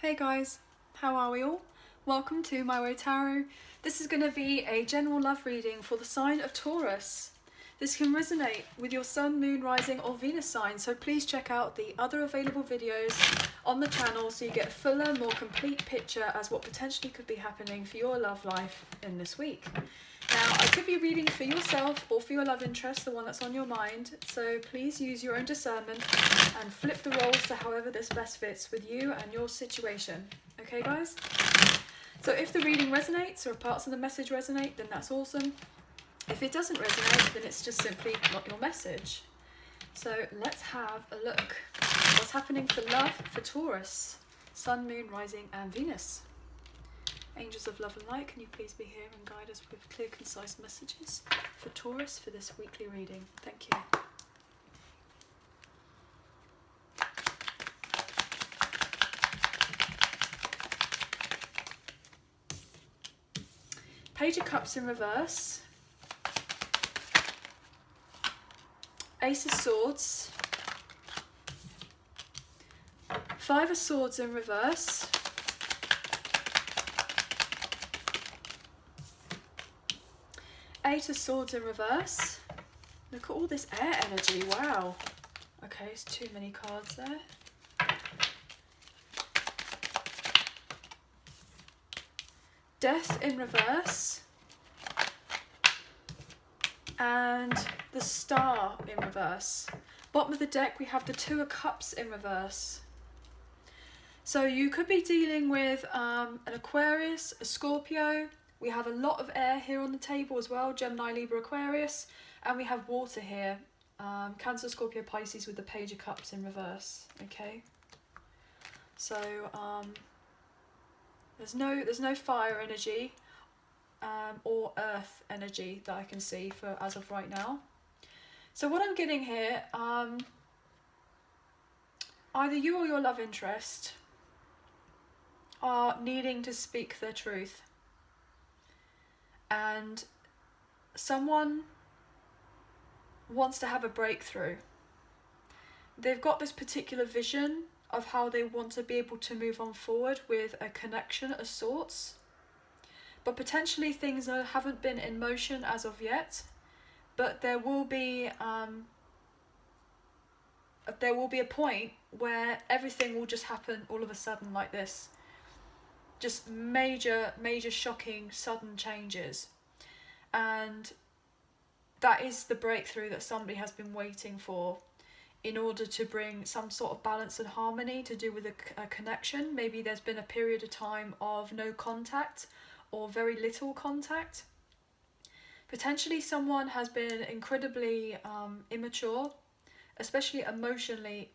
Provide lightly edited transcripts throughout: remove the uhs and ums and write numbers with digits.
Hey guys, how are we all? Welcome to My Way Tarot. This is going to be a general love reading for the sign of Taurus. This can resonate with your Sun, Moon, Rising or Venus sign, so please check out the other available videos on the channel so you get a fuller, more complete picture as what potentially could be happening for your love life in this week. Now, I could be reading for yourself or for your love interest, the one that's on your mind, so please use your own discernment and flip the roles to however this best fits with you and your situation. Okay, guys? So if the reading resonates or parts of the message resonate, then that's awesome. If it doesn't resonate, then it's just simply not your message. So let's have a look. What's happening for love for Taurus? Sun, Moon, Rising and Venus. Angels of love and light, can you please be here and guide us with clear, concise messages for Taurus for this weekly reading? Thank you. Page of Cups in reverse. Ace of Swords. Five of Swords in reverse. Eight of Swords in reverse. Look at all this air energy, wow. Okay, it's too many cards there. Death in reverse. And the Star in reverse. Bottom of the deck we have the Two of Cups in reverse. So you could be dealing with an Aquarius, a Scorpio. We have a lot of air here on the table as well, Gemini, Libra, Aquarius. And we have water here, Cancer, Scorpio, Pisces with the Page of Cups in reverse, okay? So there's no fire energy or earth energy that I can see for as of right now. So what I'm getting here, either you or your love interest are needing to speak their truth. And someone wants to have a breakthrough. They've got this particular vision of how they want to be able to move on forward with a connection of sorts. But potentially things haven't been in motion as of yet. But there will be a point where everything will just happen all of a sudden like this. Just major shocking sudden changes, and that is the breakthrough that somebody has been waiting for in order to bring some sort of balance and harmony to do with a connection. Maybe there's been a period of time of no contact or very little contact. Potentially someone has been incredibly immature, especially emotionally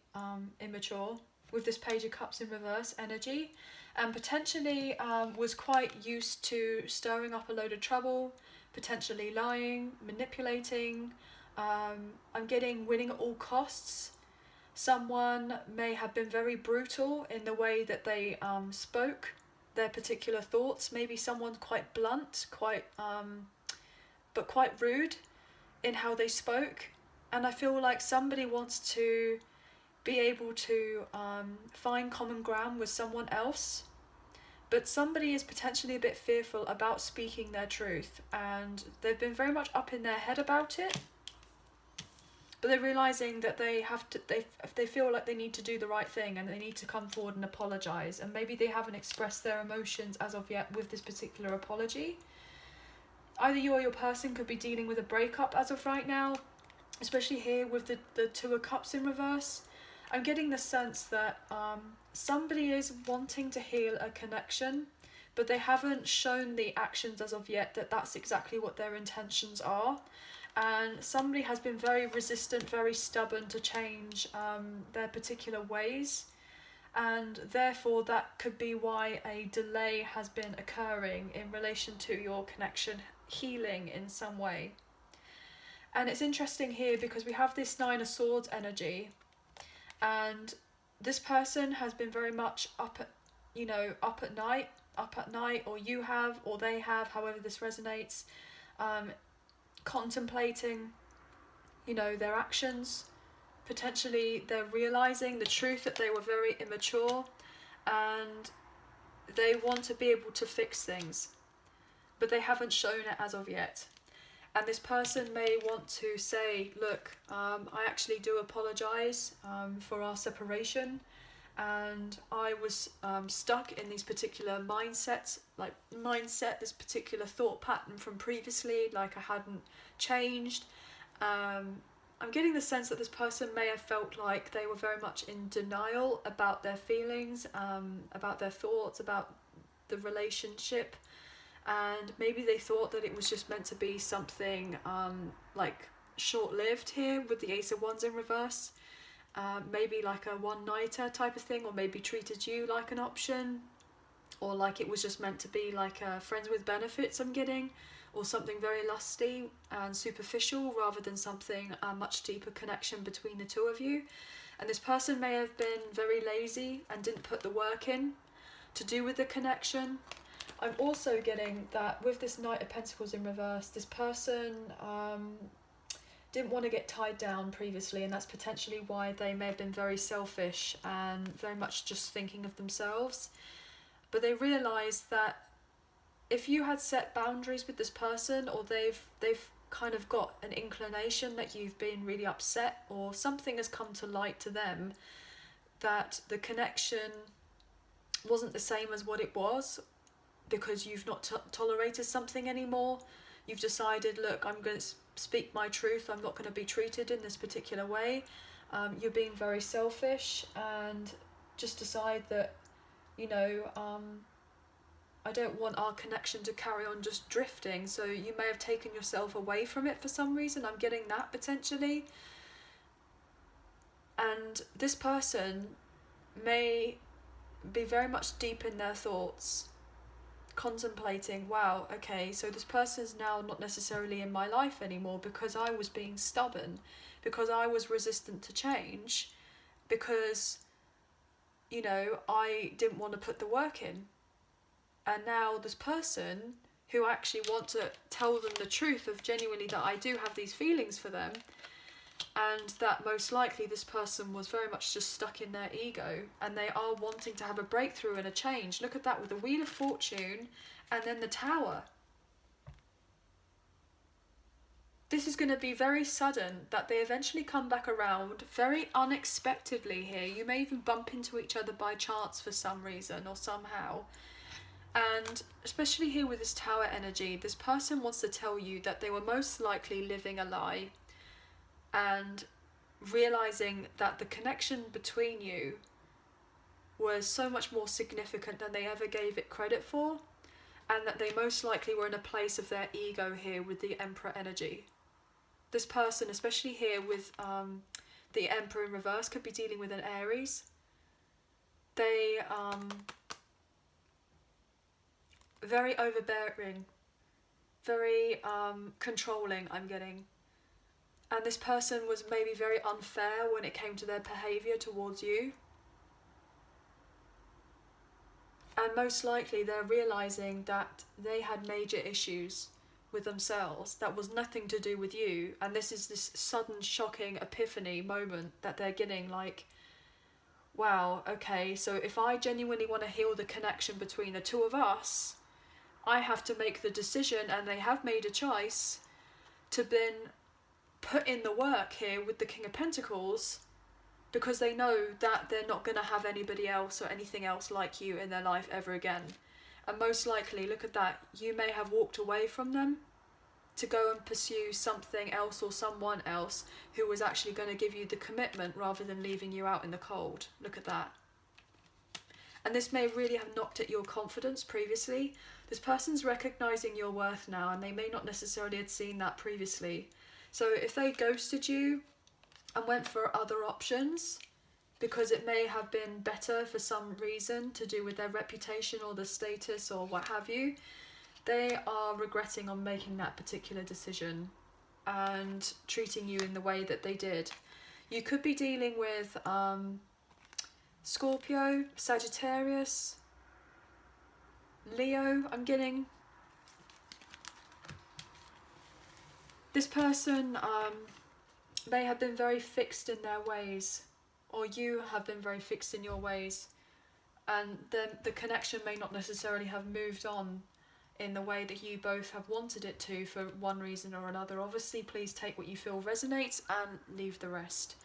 immature, with this Page of Cups in reverse energy, and potentially was quite used to stirring up a load of trouble, potentially lying, manipulating. I'm getting winning at all costs. Someone may have been very brutal in the way that they spoke their particular thoughts. Maybe someone quite blunt, but quite rude in how they spoke. And I feel like somebody wants to be able to find common ground with someone else, but somebody is potentially a bit fearful about speaking their truth, and they've been very much up in their head about it, but they're realizing that they feel like they need to do the right thing and they need to come forward and apologize, and maybe they haven't expressed their emotions as of yet with this particular apology. Either you or your person could be dealing with a breakup as of right now, especially here with the Two of Cups in reverse. I'm getting the sense that somebody is wanting to heal a connection, but they haven't shown the actions as of yet that that's exactly what their intentions are. And somebody has been very resistant, very stubborn to change their particular ways. And therefore that could be why a delay has been occurring in relation to your connection healing in some way. And it's interesting here because we have this Nine of Swords energy, and this person has been very much up at night, or you have, or they have, however this resonates, contemplating, their actions. Potentially they're realizing the truth that they were very immature, and they want to be able to fix things, but they haven't shown it as of yet. And this person may want to say, look, I actually do apologise for our separation, and I was stuck in these particular mindsets, this particular thought pattern from previously, like I hadn't changed. I'm getting the sense that this person may have felt like they were very much in denial about their feelings, about their thoughts, about the relationship, and maybe they thought that it was just meant to be something like short-lived here with the Ace of Wands in reverse. Maybe like a one-nighter type of thing, or maybe treated you like an option, or like it was just meant to be like friends with benefits I'm getting, or something very lusty and superficial rather than something a much deeper connection between the two of you. And this person may have been very lazy and didn't put the work in to do with the connection. I'm also getting that with this Knight of Pentacles in reverse, this person didn't want to get tied down previously, and that's potentially why they may have been very selfish and very much just thinking of themselves. But they realised that if you had set boundaries with this person, or they've kind of got an inclination that you've been really upset, or something has come to light to them, that the connection wasn't the same as what it was, because you've not tolerated something anymore. You've decided, look, I'm going to speak my truth, I'm not going to be treated in this particular way. You're being very selfish, and just decide that, you know, I don't want our connection to carry on just drifting. So you may have taken yourself away from it for some reason. I'm getting that potentially. And this person may be very much deep in their thoughts, contemplating, wow, okay, so this person's now not necessarily in my life anymore because I was being stubborn, because I was resistant to change, because, you know, I didn't want to put the work in. And now this person who actually want to tell them the truth of genuinely that I do have these feelings for them, and that most likely this person was very much just stuck in their ego, and they are wanting to have a breakthrough and a change. Look at that with the Wheel of Fortune and then the Tower. This is going to be very sudden, that they eventually come back around very unexpectedly here. You may even bump into each other by chance for some reason or somehow. And especially here with this Tower energy, this person wants to tell you that they were most likely living a lie, and realizing that the connection between you was so much more significant than they ever gave it credit for, and that they most likely were in a place of their ego here with the Emperor energy. This person, especially here with the Emperor in reverse, could be dealing with an Aries. They very overbearing, very controlling, I'm getting. And this person was maybe very unfair when it came to their behaviour towards you. And most likely they're realising that they had major issues with themselves that was nothing to do with you. And this is this sudden shocking epiphany moment that they're getting, like, wow, okay, so if I genuinely want to heal the connection between the two of us, I have to make the decision, and they have made a choice to then put in the work here with the King of Pentacles, because they know that they're not going to have anybody else or anything else like you in their life ever again. And most likely, look at that, you may have walked away from them to go and pursue something else or someone else who was actually going to give you the commitment rather than leaving you out in the cold. Look at that. And this may really have knocked at your confidence previously. This person's recognising your worth now, and they may not necessarily have seen that previously. So if they ghosted you and went for other options, because it may have been better for some reason to do with their reputation or the status or what have you, they are regretting on making that particular decision and treating you in the way that they did. You could be dealing with Scorpio, Sagittarius, Leo, I'm getting. This person may have been very fixed in their ways, or you have been very fixed in your ways. and then the connection may not necessarily have moved on in the way that you both have wanted it to for one reason or another. Obviously, please take what you feel resonates and leave the rest.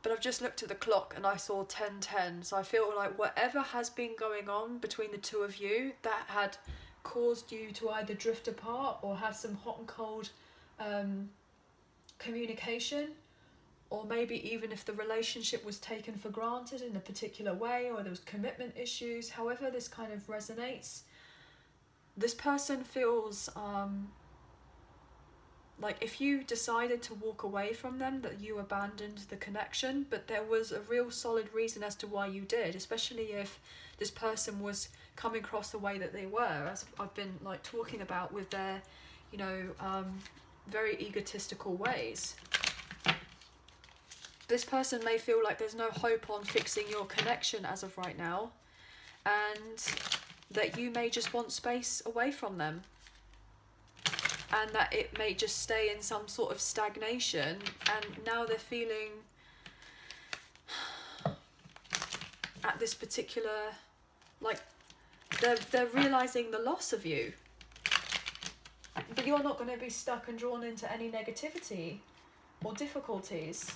But I've just looked at the clock and I saw 10:10, so I feel like whatever has been going on between the two of you that had caused you to either drift apart or have some hot and cold communication, or maybe even if the relationship was taken for granted in a particular way, or there was commitment issues, however this kind of resonates, this person feels like if you decided to walk away from them, that you abandoned the connection, but there was a real solid reason as to why you did, especially if this person was coming across the way that they were, as I've been like talking about with their, you know, very egotistical ways. This person may feel like there's no hope on fixing your connection as of right now, and that you may just want space away from them, and that it may just stay in some sort of stagnation, and now they're feeling at this particular, like they're realising the loss of you. But you're not going to be stuck and drawn into any negativity or difficulties.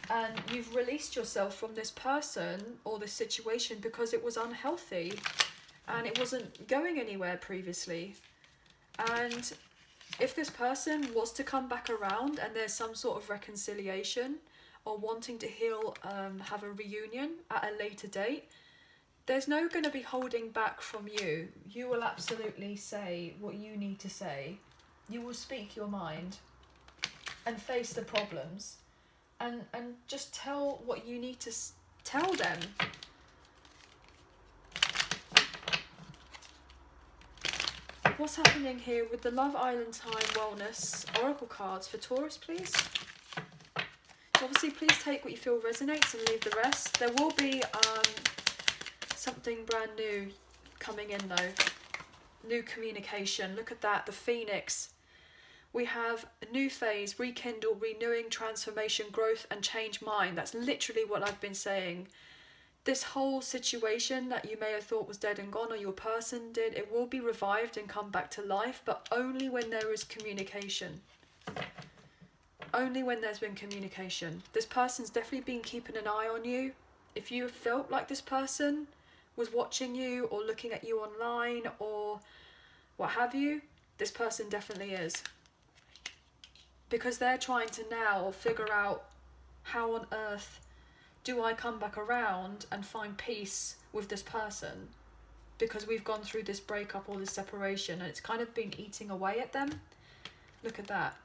And you've released yourself from this person or this situation because it was unhealthy and it wasn't going anywhere previously. And if this person was to come back around and there's some sort of reconciliation or wanting to heal, have a reunion at a later date, there's no going to be holding back from you. You will absolutely say what you need to say. You will speak your mind and face the problems. And just tell what you need to tell them. What's happening here with the Love Island Time Wellness Oracle cards for Taurus, please? So obviously, please take what you feel resonates and leave the rest. There will be something brand new coming in though. New communication. Look at that, the Phoenix. We have a new phase, rekindle, renewing, transformation, growth and change mind. That's literally what I've been saying. This whole situation that you may have thought was dead and gone, or your person did, it will be revived and come back to life, but only when there is communication. Only when there's been communication. This person's definitely been keeping an eye on you. If you felt like this person was watching you or looking at you online or what have you, this person definitely is. Because they're trying to now figure out how on earth do I come back around and find peace with this person, because we've gone through this breakup or this separation and it's kind of been eating away at them. Look at that.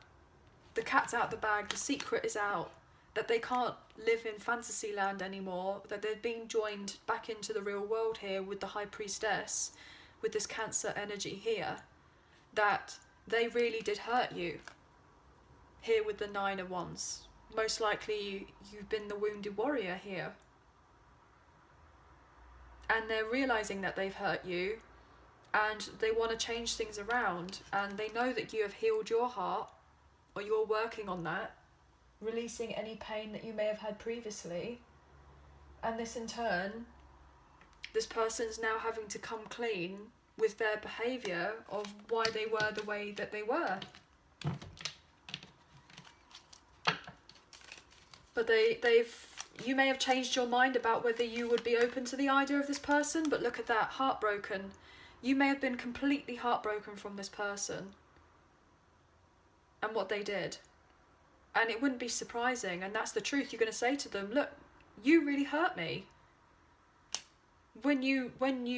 The cat's out the bag, the secret is out, that they can't live in fantasy land anymore, that they're being joined back into the real world here with the High Priestess, with this Cancer energy here, that they really did hurt you. Here with the Nine of Wands. Most likely you've been the wounded warrior here. And they're realising that they've hurt you and they want to change things around, and they know that you have healed your heart, or you're working on that, releasing any pain that you may have had previously. And this in turn, this person's now having to come clean with their behaviour of why they were the way that they were. But you may have changed your mind about whether you would be open to the idea of this person, but look at that, heartbroken. You may have been completely heartbroken from this person and what they did. And it wouldn't be surprising, and that's the truth. You're going to say to them, look, you really hurt me. When you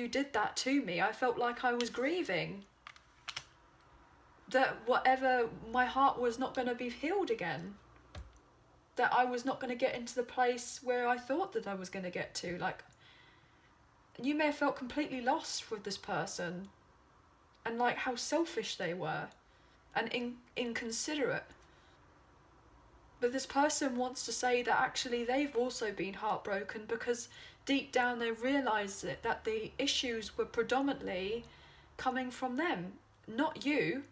did that to me, I felt like I was grieving. That whatever, my heart was not going to be healed again. That I was not going to get into the place where I thought that I was going to get to. Like, you may have felt completely lost with this person, and like how selfish they were and inconsiderate. But this person wants to say that actually they've also been heartbroken, because deep down they realised that the issues were predominantly coming from them, not you.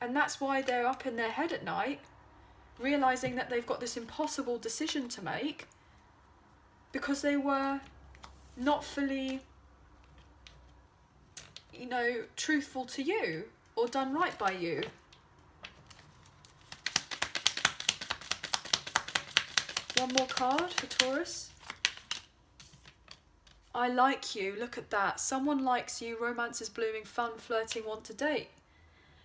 And that's why they're up in their head at night, realising that they've got this impossible decision to make, because they were not fully you know, truthful to you or done right by you. One more card for Taurus. I like you. Look at that. Someone likes you. Romance is blooming. Fun, flirting, want to date.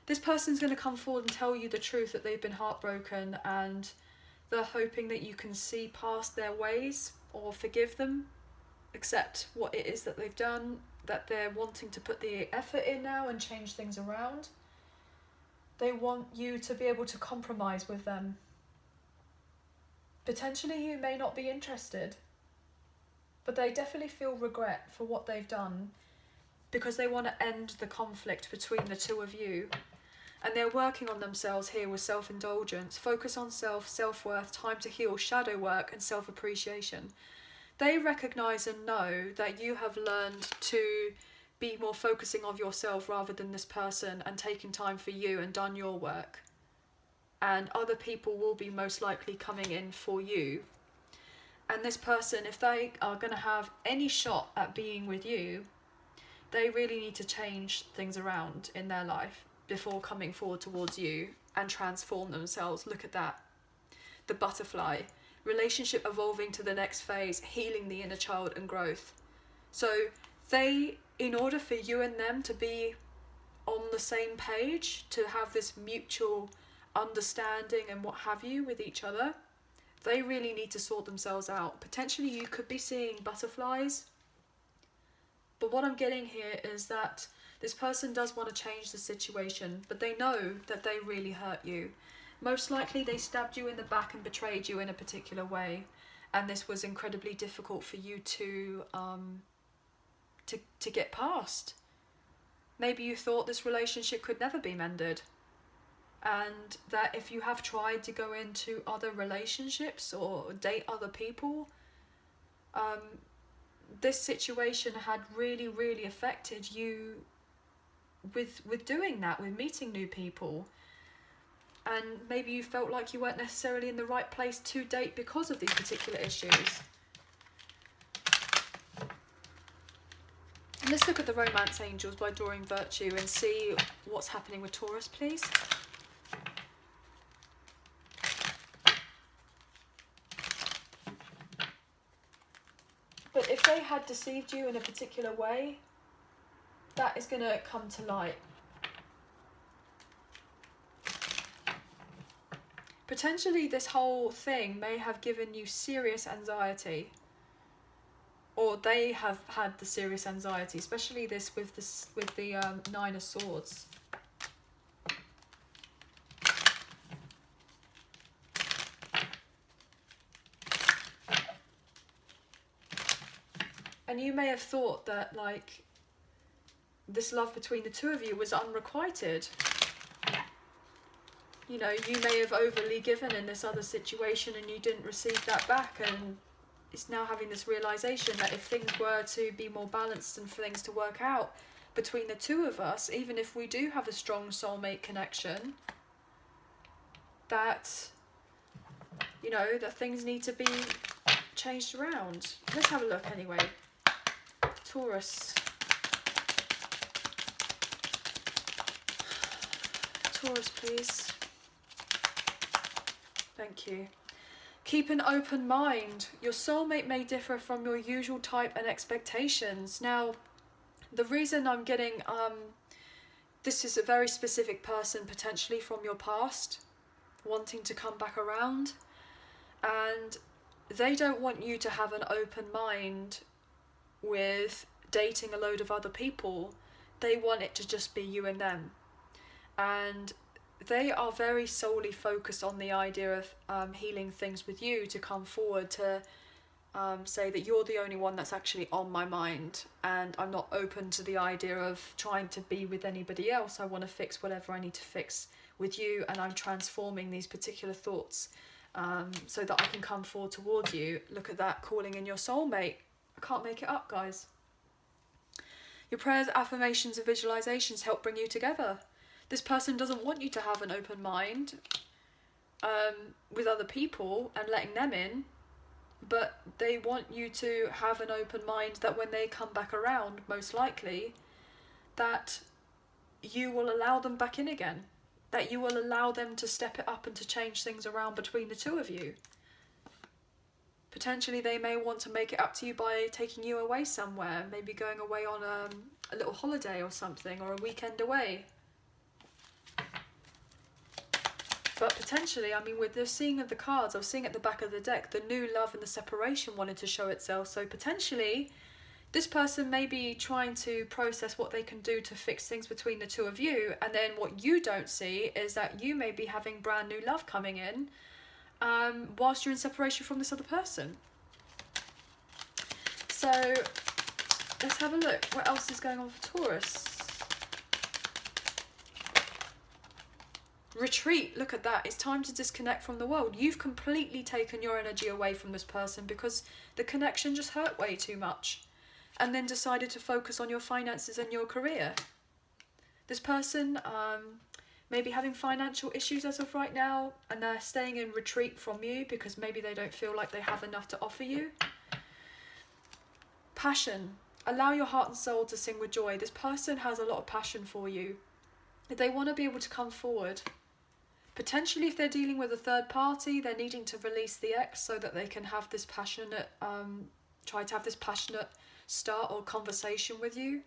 This person's going to come forward and tell you the truth, that they've been heartbroken, and they're hoping that you can see past their ways or forgive them, accept what it is that they've done, that they're wanting to put the effort in now and change things around. They want you to be able to compromise with them. Potentially you may not be interested, but they definitely feel regret for what they've done because they want to end the conflict between the two of you. And they're working on themselves here with self-indulgence, focus on self, self-worth, time to heal, shadow work, and self-appreciation. They recognise and know that you have learned to be more focusing on yourself rather than this person, and taking time for you and done your work. And other people will be most likely coming in for you. And this person, if they are going to have any shot at being with you, they really need to change things around in their life before coming forward towards you and transform themselves. Look at that. The butterfly. Relationship evolving to the next phase, healing the inner child and growth. So they, in order for you and them to be on the same page, to have this mutual understanding and what have you with each other, they really need to sort themselves out. Potentially you could be seeing butterflies, but what I'm getting here is that this person does want to change the situation, but they know that they really hurt you. Most likely they stabbed you in the back and betrayed you in a particular way, and this was incredibly difficult for you to get past. Maybe you thought this relationship could never be mended, and that if you have tried to go into other relationships or date other people, this situation had really, really affected you with doing that, with meeting new people. And maybe you felt like you weren't necessarily in the right place to date because of these particular issues. And let's look at the Romance Angels by drawing Virtue and see what's happening with Taurus, please. But if they had deceived you in a particular way, that is going to come to light. Potentially this whole thing may have given you serious anxiety, or they have had the serious anxiety, especially this with the Nine of Swords. And you may have thought that, like, this love between the two of you was unrequited. You know, you may have overly given in this other situation and you didn't receive that back, and it's now having this realisation that if things were to be more balanced and for things to work out between the two of us, even if we do have a strong soulmate connection, that, you know, that things need to be changed around. Let's have a look anyway. Taurus. Taurus, please. Thank you. Keep an open mind. Your soulmate may differ from your usual type and expectations. Now, the reason I'm getting this is a very specific person, potentially from your past, wanting to come back around, and they don't want you to have an open mind with dating a load of other people. They want it to just be you and them, and they are very solely focused on the idea of healing things with you, to come forward to say that you're the only one that's actually on my mind, and I'm not open to the idea of trying to be with anybody else. I want to fix whatever I need to fix with you, and I'm transforming these particular thoughts so that I can come forward towards you. Look at that, calling in your soulmate. I can't make it up, guys. Your prayers, affirmations and visualizations help bring you together. This person doesn't want you to have an open mind with other people and letting them in, but they want you to have an open mind that when they come back around, most likely, that you will allow them back in again, that you will allow them to step it up and to change things around between the two of you. Potentially they may want to make it up to you by taking you away somewhere, maybe going away on a little holiday or something, or a weekend away. But potentially, I mean, with the seeing of the cards, I was seeing at the back of the deck, the new love and the separation wanted to show itself. So potentially, this person may be trying to process what they can do to fix things between the two of you. And then what you don't see is that you may be having brand new love coming in whilst you're in separation from this other person. So let's have a look. What else is going on for Taurus? Retreat, look at that. It's time to disconnect from the world. You've completely taken your energy away from this person because the connection just hurt way too much, and then decided to focus on your finances and your career. This person may be having financial issues as of right now, and they're staying in retreat from you because maybe they don't feel like they have enough to offer you. Passion. Allow your heart and soul to sing with joy. This person has a lot of passion for you. They want to be able to come forward. Potentially, if they're dealing with a third party, they're needing to release the ex so that they can have this passionate, try to have this passionate start or conversation with you.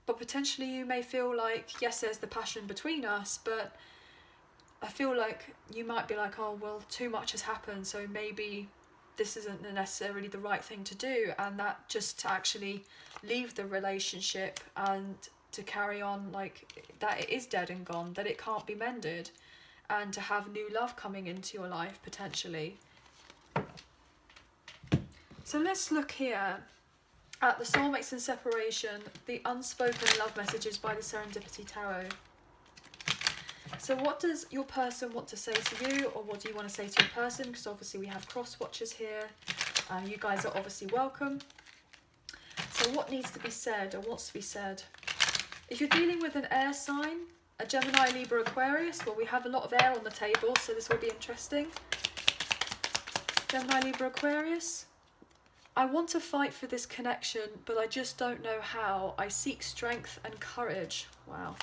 But potentially you may feel like, yes, there's the passion between us, but I feel like you might be like, oh, well, too much has happened, so maybe this isn't necessarily the right thing to do, and that just to actually leave the relationship and to carry on like that it is dead and gone, that it can't be mended, and to have new love coming into your life potentially. So let's look here at the Soulmates in Separation, the unspoken love messages by the Serendipity Tarot. So what does your person want to say to you, or what do you want to say to your person? Because obviously we have cross watchers here. You guys are obviously welcome. So what needs to be said, or wants to be said? If you're dealing with an air sign, a Gemini, Libra, Aquarius, well, we have a lot of air on the table, so this will be interesting. Gemini, Libra, Aquarius. I want to fight for this connection, but I just don't know how. I seek strength and courage. Wow.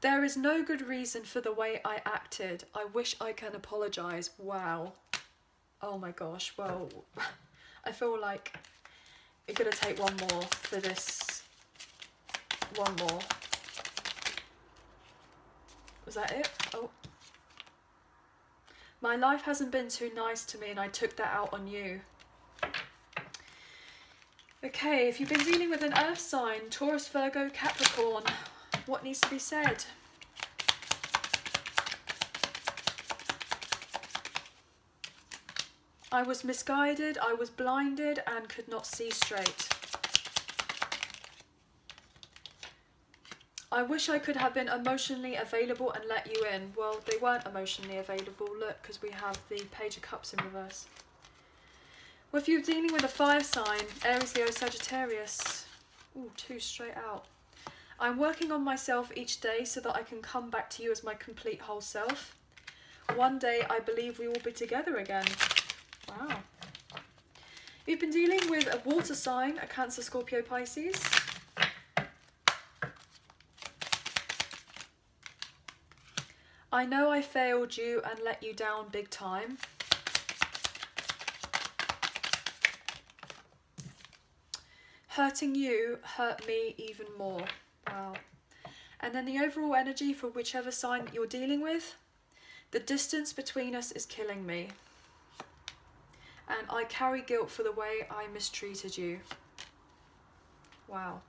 There is no good reason for the way I acted. I wish I can apologise. Wow. Oh my gosh. Well, I feel like you're going to take one more for this. One more. Was that it? Oh. My life hasn't been too nice to me, and I took that out on you. Okay, if you've been dealing with an earth sign, Taurus, Virgo, Capricorn, what needs to be said? I was misguided, I was blinded, and could not see straight. I wish I could have been emotionally available and let you in. Well, they weren't emotionally available, look, because we have the Page of Cups in reverse. Well, if you're dealing with a fire sign, Aries, Leo, Sagittarius. Ooh, 2 straight out. I'm working on myself each day so that I can come back to you as my complete whole self. One day I believe we will be together again. Wow. You've been dealing with a water sign, a Cancer, Scorpio, Pisces. I know I failed you and let you down big time. Hurting you hurt me even more. Wow. And then the overall energy for whichever sign that you're dealing with. The distance between us is killing me. And I carry guilt for the way I mistreated you. Wow.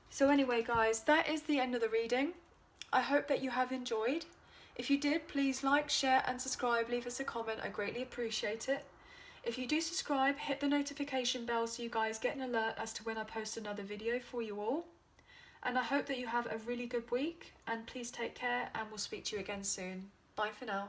So anyway, guys, that is the end of the reading. I hope that you have enjoyed. If you did, please like, share and subscribe. Leave us a comment. I greatly appreciate it. If you do subscribe, hit the notification bell so you guys get an alert as to when I post another video for you all. And I hope that you have a really good week. And please take care, and we'll speak to you again soon. Bye for now.